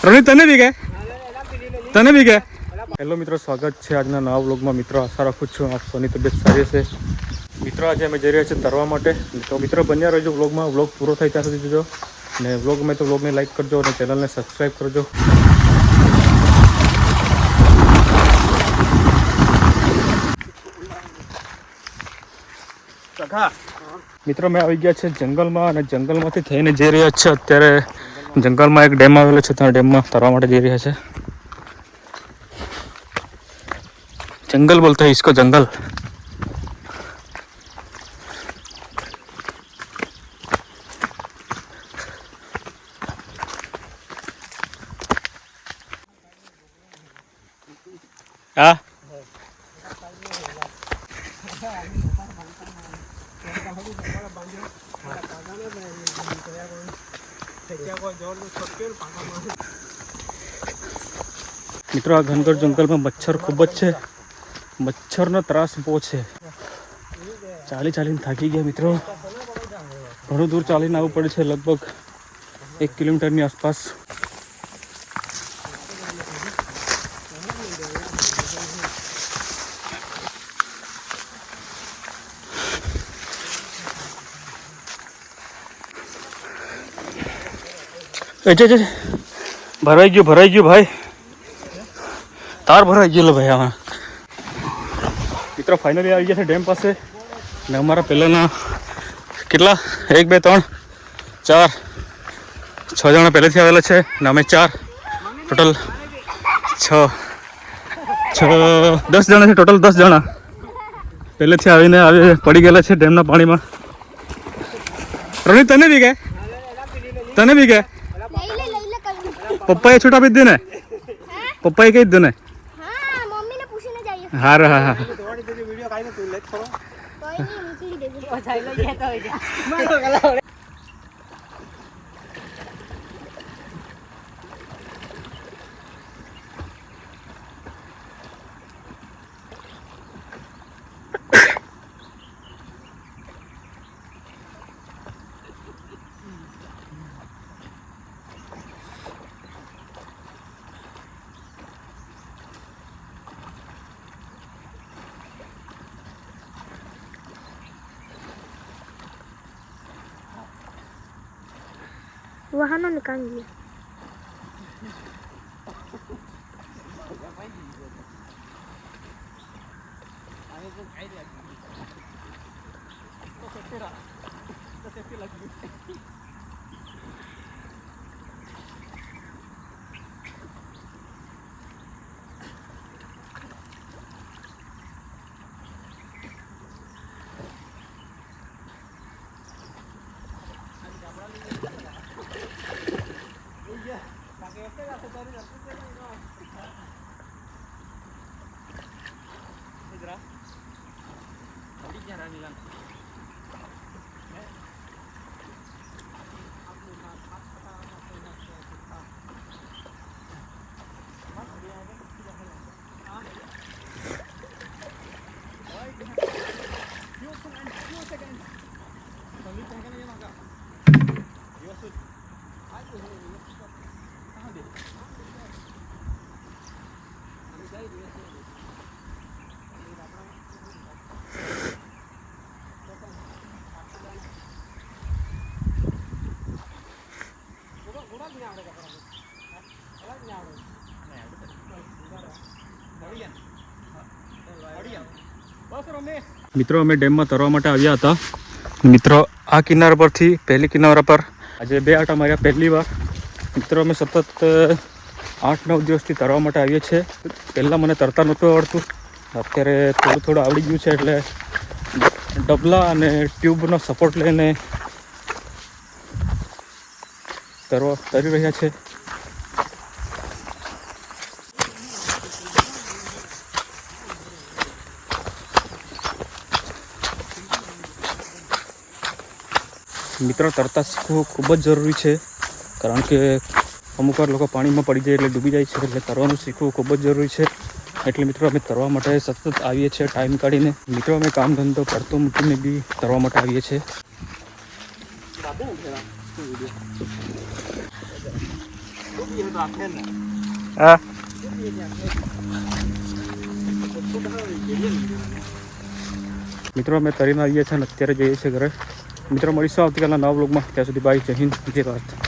રણિત તને બી ગયા હેલો મિત્રો, સ્વાગત છે આજના નવા વ્લોગમાં. મિત્રો આશા રાખું છું આપ સૌની તબિયત સારી હશે. મિત્રો આજે અમે જઈ રહ્યા છીએ તરવા માટે. તો મિત્રો બન્યા રહેજો વ્લોગમાં. વ્લોગ પૂરો થાય ત્યાં સુધી જોજો. અને વ્લોગમાં તો વ્લોગને લાઈક કરજો અને ચેનલને સબસ્ક્રાઈબ કરજો. મિત્રો મેં આવી ગયા છે જંગલમાં અને જંગલમાંથી થઈને જઈ રહ્યા છે. અત્યારે જંગલમાં એક ડેમ આવેલો છે, ત્યાં ડેમમાં તરવા માટે જઈ રહ્યા છે. जंगल बोलते हैं इसको, जंगल. हाँ मित्रों, आ घनघोर जंगल में मच्छर खूब ज है. मच्छरનો ત્રાસ બહુ છે. ચાલીને થાકી ગયા મિત્રો. ઘણું દૂર ચાલીને આવવું પડે છે, લગભગ 1 કિલોમીટરની આસપાસ. ભરાઈ ગયું ભાઈ. તાર ભરાઈ ગયેલો ભાઈ. આમાં મિત્રો ફાઇનલી આવી ગયા છે ડેમ પાસે. ને અમારા પહેલાંના કેટલા 1 2 3 4 6 જણા પહેલેથી આવેલા છે. ને અમે 4 ટોટલ 6 10 જણા છે. ટોટલ 10 જણા પહેલેથી આવીને પડી ગયેલા છે ડેમના પાણીમાં. રણિત તને બી ગયા પપ્પાએ છૂટા આપી દીધી ને? પપ્પાએ કહી દીધું ને? હા. वाहनों निकाल लिया. મિત્રો અમે ડેમમાં તરવા માટે આવ્યા હતા. મિત્રો આ કિનારા પરથી પહેલી કિનારા પર આજે 2 આંટા માર્યા પહેલી વાર. મિત્રો અમે સતત 8-9 દિવસથી તરવા માટે આવીએ છીએ. પહેલાં મને તરતા નહોતું આવડતું, અત્યારે થોડું આવડી ગયું છે. એટલે ડબલા અને ટ્યુબનો સપોર્ટ લઈને તરી રહ્યા છે. મિત્રો તરતા શીખવું ખૂબ જ જરૂરી છે, કારણ કે અમુક વાર લોકો પાણીમાં પડી જાય એટલે ડૂબી જાય છે. એટલે તરવાનું શીખવું ખૂબ જ જરૂરી છે. એટલે મિત્રો અમે તરવા માટે સતત આવીએ છીએ ટાઈમ કાઢીને. મિત્રો અમે કામ ધંધો કરતો મૂકીને બી તરવા માટે આવીએ છીએ. હા મિત્રો અમે તરીને આવીએ છીએ અને અત્યારે જઈએ છીએ ઘરે. મિત્રો મળીશું આવતીકાલના નવા બ્લોગમાં. ત્યાં સુધી બાય, જય હિન્દ, જય ભારત.